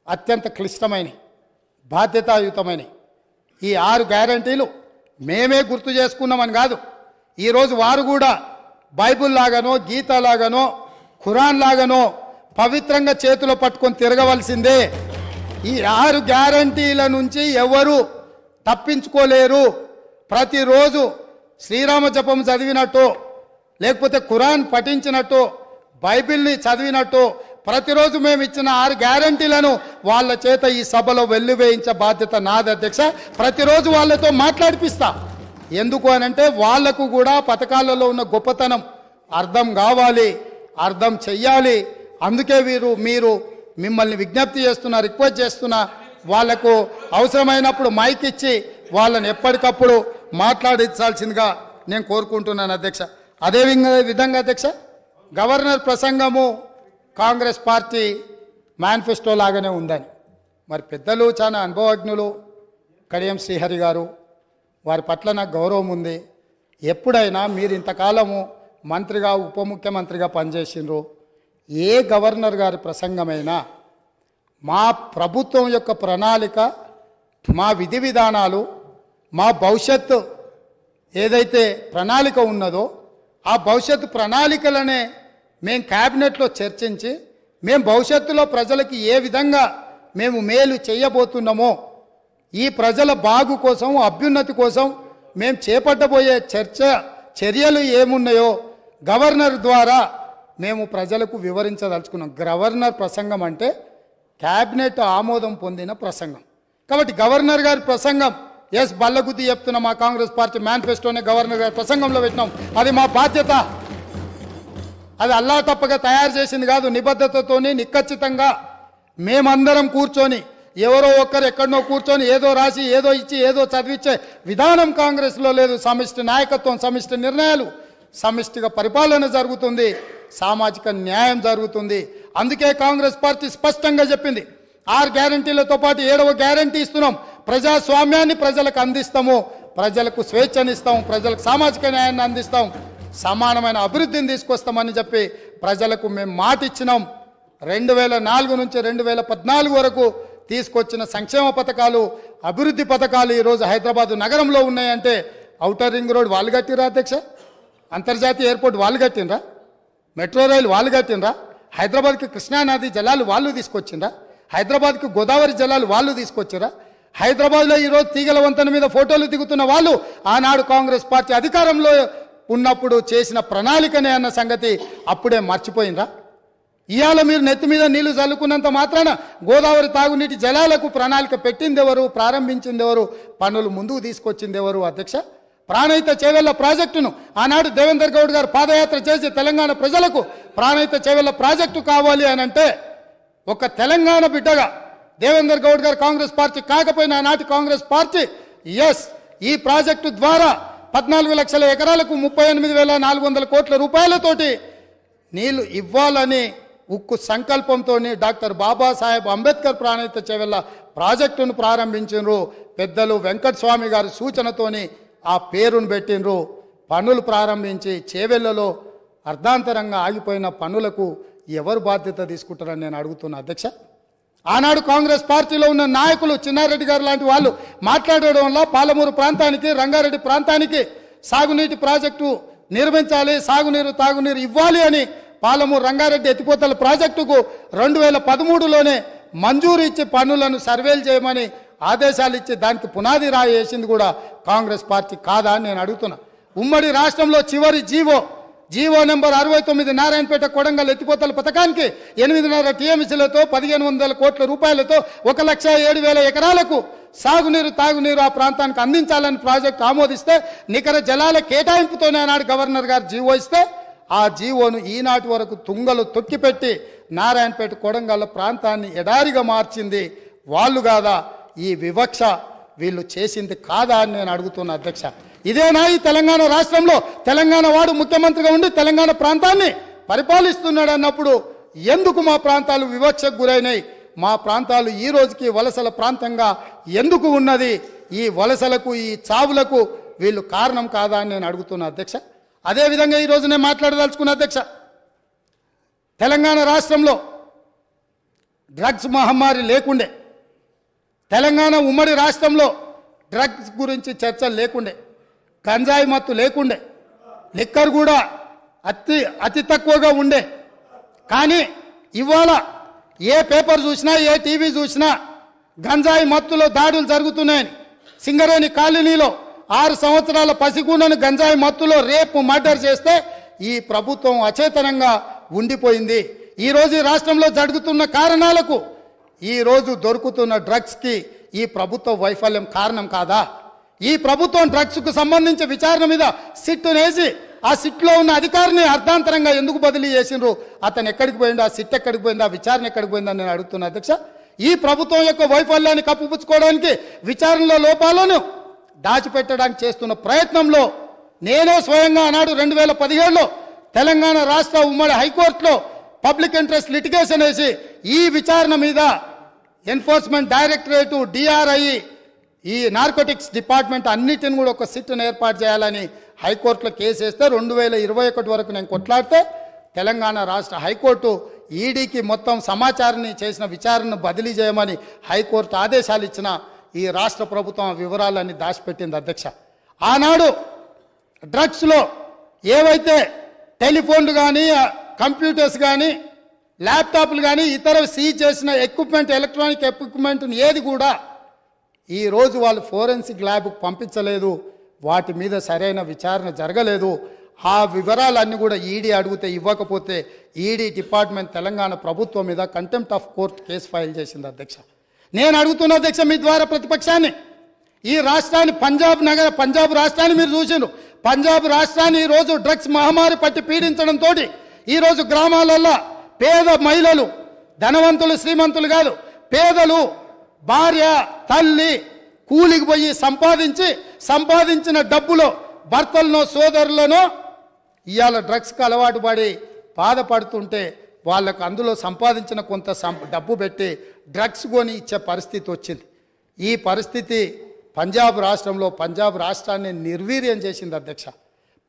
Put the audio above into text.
అత్యంత క్లిష్టమైనవి, బాధ్యతాయుతమైనవి. ఈ 6 గ్యారంటీలు మేమే గుర్తు చేసుకున్నామని కాదు, ఈరోజు వారు కూడా బైబుల్ లాగానో గీత లాగానో ఖురాన్ లాగానో పవిత్రంగా చేతిలో పట్టుకొని తిరగవలసిందే. ఈ 6 గ్యారంటీల నుంచి ఎవరు తప్పించుకోలేరు. ప్రతిరోజు శ్రీరామ జపం చదివినట్టు, లేకపోతే ఖురాన్ పఠించినట్టు, బైబిల్ని చదివినట్టు ప్రతిరోజు మేము ఇచ్చిన 6 గ్యారంటీలను వాళ్ళ చేత ఈ సభలో వెల్లువేయించే బాధ్యత నాది అధ్యక్ష. ప్రతిరోజు వాళ్ళతో మాట్లాడిపిస్తా. ఎందుకు అనంటే వాళ్లకు కూడా పథకాలలో ఉన్న గొప్పతనం అర్థం కావాలి, అర్థం చెయ్యాలి. అందుకే మీరు మిమ్మల్ని విజ్ఞప్తి చేస్తున్నా, రిక్వెస్ట్ చేస్తున్నా, వాళ్లకు అవసరమైనప్పుడు మైక్ ఇచ్చి వాళ్ళని ఎప్పటికప్పుడు మాట్లాడించాల్సిందిగా నేను కోరుకుంటున్నాను అధ్యక్ష. అదే విధంగా అధ్యక్ష, గవర్నర్ ప్రసంగము కాంగ్రెస్ పార్టీ మేనిఫెస్టో లాగానే ఉందని మరి పెద్దలు చాలా అనుభవజ్ఞులు కడియం శ్రీహరి గారు, వారి పట్ల నాకు గౌరవం ఉంది. ఎప్పుడైనా మీరు ఇంతకాలము మంత్రిగా ఉప ముఖ్యమంత్రిగా పనిచేసిండ్రు, ఏ గవర్నర్ గారి ప్రసంగమైనా మా ప్రభుత్వం యొక్క ప్రణాళిక, మా విధి విధానాలు, మా భవిష్యత్తు ఏదైతే ప్రణాళిక ఉన్నదో ఆ భవిష్యత్తు ప్రణాళికలనే మేము క్యాబినెట్లో చర్చించి మేము భవిష్యత్తులో ప్రజలకి ఏ విధంగా మేము మేలు చేయబోతున్నామో, ఈ ప్రజల బాగు కోసం, అభ్యున్నతి కోసం మేము చేపట్టబోయే చర్యలు ఏమున్నాయో గవర్నర్ ద్వారా మేము ప్రజలకు వివరించదలుచుకున్నాం. గవర్నర్ ప్రసంగం అంటే క్యాబినెట్ ఆమోదం పొందిన ప్రసంగం. కాబట్టి గవర్నర్ గారి ప్రసంగం బల్లగుద్ది చెప్తున్న మా కాంగ్రెస్ పార్టీ మేనిఫెస్టోనే గవర్నర్ గారి ప్రసంగంలో పెట్టినాం. అది మా బాధ్యత. అది అల్లా తప్పగా తయారు చేసింది కాదు. నిబద్ధతతోని నిక్కచ్చితంగా మేమందరం కూర్చొని, ఎవరో ఒక్కరు ఎక్కడనో కూర్చొని ఏదో రాసి ఏదో ఇచ్చి ఏదో చదివించే విధానం కాంగ్రెస్లో లేదు. సమిష్టి నాయకత్వం, సమిష్టి నిర్ణయాలు, సమిష్టిగా పరిపాలన జరుగుతుంది, సామాజిక న్యాయం జరుగుతుంది. అందుకే కాంగ్రెస్ పార్టీ స్పష్టంగా చెప్పింది, 6 గ్యారంటీలతో పాటు 7వ గ్యారంటీ ఇస్తున్నాం. ప్రజాస్వామ్యాన్ని ప్రజలకు అందిస్తాము, ప్రజలకు స్వేచ్ఛనిస్తాం, ప్రజలకు సామాజిక న్యాయాన్ని అందిస్తాం, సమానమైన అభివృద్ధిని తీసుకొస్తామని చెప్పి ప్రజలకు మేము మాట ఇచ్చినాం. 2004 నుంచి 2014 వరకు తీసుకొచ్చిన సంక్షేమ పథకాలు, అభివృద్ధి పథకాలు ఈరోజు హైదరాబాద్ నగరంలో ఉన్నాయంటే ఔటర్ రింగ్ రోడ్ వాళ్ళు కట్టినరా అధ్యక్ష? అంతర్జాతీయ ఎయిర్పోర్ట్ వాళ్ళు కట్టినరా? మెట్రో రైలు వాళ్ళు కట్టినరా? హైదరాబాద్కి కృష్ణానది జలాలు వాళ్ళు తీసుకొచ్చిండ్రా? హైదరాబాద్కి గోదావరి జలాలు వాళ్ళు తీసుకొచ్చిరా? హైదరాబాద్లో ఈరోజు తీగల వంతెన మీద ఫోటోలు దిగుతున్న వాళ్ళు ఆనాడు కాంగ్రెస్ పార్టీ అధికారంలో ఉన్నప్పుడు చేసిన ప్రణాళికనే అన్న సంగతి అప్పుడే మర్చిపోయినరా? ఇవాళ మీరు నెత్తి మీద నీళ్లు చల్లుకున్నంత మాత్రాన గోదావరి తాగునీటి జలాలకు ప్రణాళిక పెట్టింది ఎవరు? ప్రారంభించింది ఎవరు? పనులు ముందుకు తీసుకొచ్చింది ఎవరు అధ్యక్ష? ప్రాణహిత చేవెళ్ల ప్రాజెక్టును ఆనాడు దేవేందర్ గౌడ్ గారు పాదయాత్ర చేసి తెలంగాణ ప్రజలకు ప్రాణహిత చేవెళ్ల ప్రాజెక్టు కావాలి అని అంటే ఒక తెలంగాణ బిడ్డగా దేవేందర్ గౌడ్ గారు కాంగ్రెస్ పార్టీ కాకపోయినా ఆనాటి కాంగ్రెస్ పార్టీ ఈ ప్రాజెక్టు ద్వారా 14 లక్షల ఎకరాలకు 38,400 కోట్ల రూపాయలతోటి నీళ్లు ఇవ్వాలని ఉక్కు సంకల్పంతో డాక్టర్ బాబాసాహెబ్ అంబేద్కర్ ప్రాణహిత చేవెళ్ల ప్రాజెక్టును ప్రారంభించారు. పెద్దలు వెంకటస్వామి గారి సూచనతోని ఆ పేరును పెట్టినరు. పనులు ప్రారంభించి చేవెళ్లలో అర్ధాంతరంగా ఆగిపోయిన పనులకు ఎవరు బాధ్యత తీసుకుంటారని నేను అడుగుతున్నా అధ్యక్ష. ఆనాడు కాంగ్రెస్ పార్టీలో ఉన్న నాయకులు చిన్నారెడ్డి గారు లాంటి వాళ్ళు మాట్లాడడం వల్ల పాలమూరు ప్రాంతానికి, రంగారెడ్డి ప్రాంతానికి సాగునీటి ప్రాజెక్టు నిర్మించాలి, సాగునీరు తాగునీరు ఇవ్వాలి అని పాలమూరు రంగారెడ్డి ఎత్తిపోతల ప్రాజెక్టుకు 2013లోనే మంజూరు ఇచ్చి పనులను సర్వేలు చేయమని ఆదేశాలు ఇచ్చి దానికి పునాది రాయి వేసింది కూడా కాంగ్రెస్ పార్టీ కాదా అని నేను అడుగుతున్నా. ఉమ్మడి రాష్ట్రంలో చివరి జీవో నెంబర్ 69 నారాయణపేట కొడంగల్ ఎత్తిపోతల పథకానికి 8.5 టీఎంసీలతో 1,500 కోట్ల రూపాయలతో 1,07,000 ఎకరాలకు సాగునీరు తాగునీరు ఆ ప్రాంతానికి అందించాలని ప్రాజెక్టు ఆమోదిస్తే నికర జలాల కేటాయింపుతోనే ఆనాడు గవర్నర్ గారు జీవో ఇస్తే ఆ జీవోను ఈనాటి వరకు తుంగలు తొక్కిపెట్టి నారాయణపేట కొడంగల్ ప్రాంతాన్ని ఎడారిగా మార్చింది వాళ్ళు కాదా? ఈ వివక్ష వీళ్ళు చేసింది కాదా అని నేను అడుగుతున్నా అధ్యక్ష. ఇదేనా ఈ తెలంగాణ రాష్ట్రంలో తెలంగాణ వాడు ముఖ్యమంత్రిగా ఉండి తెలంగాణ ప్రాంతాన్ని పరిపాలిస్తున్నాడు అన్నప్పుడు ఎందుకు మా ప్రాంతాలు వివక్షకు గురైనాయి? మా ప్రాంతాలు ఈ రోజుకి వలసల ప్రాంతంగా ఎందుకు ఉన్నది? ఈ వలసలకు, ఈ చావులకు వీళ్ళు కారణం కాదా అని నేను అడుగుతున్నా అధ్యక్ష. అదేవిధంగా ఈరోజు నేను మాట్లాడదలుచుకున్న అధ్యక్ష, తెలంగాణ రాష్ట్రంలో డ్రగ్స్ మహమ్మారి లేకుండే, తెలంగాణ ఉమ్మడి రాష్ట్రంలో డ్రగ్స్ గురించి చర్చలు లేకుండే, గంజాయి మత్తు లేకుండే, లిక్కర్ కూడా అతి తక్కువగా ఉండే. కానీ ఇవాళ ఏ పేపర్ చూసినా ఏ టీవీ చూసినా గంజాయి మత్తులో దాడులు జరుగుతున్నాయని, సింగరేణి కాలనీలో 6 సంవత్సరాల పసికూనను గంజాయి మత్తులో రేపు మర్డర్ చేస్తే ఈ ప్రభుత్వం అచేతనంగా ఉండిపోయింది. ఈరోజు ఈ రాష్ట్రంలో జరుగుతున్న కారణాలకు ఈరోజు దొరుకుతున్న డ్రగ్స్కి ఈ ప్రభుత్వ వైఫల్యం కారణం కాదా? ఈ ప్రభుత్వం డ్రగ్స్కు సంబంధించి విచారణ మీద సిట్టు వేసి ఆ సిట్లో ఉన్న అధికారిని అర్ధాంతరంగా ఎందుకు బదిలీ చేసిండ్రు? అతను ఎక్కడికి పోయిందా? సిట్ ఎక్కడికి పోయిందా? విచారణ ఎక్కడికి పోయిందని నేను అడుగుతున్నా అధ్యక్ష. ఈ ప్రభుత్వం యొక్క వైఫల్యాన్ని కప్పిపుచ్చుకోవడానికి విచారణలో లోపాలను దాచిపెట్టడానికి చేస్తున్న ప్రయత్నంలో నేనే స్వయంగా ఆనాడు 2017లో తెలంగాణ రాష్ట్ర ఉమ్మడి హైకోర్టులో పబ్లిక్ ఇంట్రెస్ట్ లిటిగేషన్ వేసి ఈ విచారణ మీద ఎన్ఫోర్స్మెంట్ డైరెక్టరేటు, DRI, ఈ నార్కోటిక్స్ డిపార్ట్మెంట్ అన్నిటిని కూడా ఒక సిట్ను ఏర్పాటు చేయాలని హైకోర్టులో కేసు వేస్తే 2021 వరకు నేను కొట్లాడితే తెలంగాణ రాష్ట్ర హైకోర్టు ఈడీకి మొత్తం సమాచారాన్ని చేసిన విచారణను బదిలీ చేయమని హైకోర్టు ఆదేశాలు ఇచ్చిన ఈ రాష్ట్ర ప్రభుత్వం వివరాలన్నీ దాచిపెట్టింది అధ్యక్ష. ఆనాడు డ్రగ్స్లో ఏవైతే టెలిఫోన్లు కానీ, కంప్యూటర్స్ కానీ, ల్యాప్టాప్లు కానీ ఇతర సీజ్ చేసిన ఎక్విప్మెంట్, ఎలక్ట్రానిక్ ఎక్విప్మెంట్ ఏది కూడా ఈరోజు వాళ్ళు ఫోరెన్సిక్ ల్యాబ్కు పంపించలేదు. వాటి మీద సరైన విచారణ జరగలేదు. ఆ వివరాలన్నీ కూడా ఈడీ అడిగితే ఇవ్వకపోతే ఈడీ డిపార్ట్మెంట్ తెలంగాణ ప్రభుత్వం మీద contempt of court case file చేసింది అధ్యక్ష. నేను అడుగుతున్న అధ్యక్ష మీ ద్వారా ప్రతిపక్షాన్ని, ఈ రాష్ట్రాన్ని పంజాబ్ రాష్ట్రాన్ని మీరు చూసిండ్రు. పంజాబ్ రాష్ట్రాన్ని ఈరోజు డ్రగ్స్ మహమ్మారి పట్టి పీడించడంతో ఈరోజు గ్రామాలల్లో పేద మహిళలు, ధనవంతులు శ్రీమంతులు కాదు, పేదలు భార్య తల్లి కూలికి పోయి సంపాదించిన డబ్బులో భర్తలను సోదరులను ఇవాళ డ్రగ్స్కి అలవాటు పడి బాధపడుతుంటే వాళ్ళకు అందులో సంపాదించిన కొంత డబ్బు పెట్టి డ్రగ్స్ కొని ఇచ్చే పరిస్థితి వచ్చింది. ఈ పరిస్థితి పంజాబ్ రాష్ట్రాన్ని నిర్వీర్యం చేసింది అధ్యక్ష.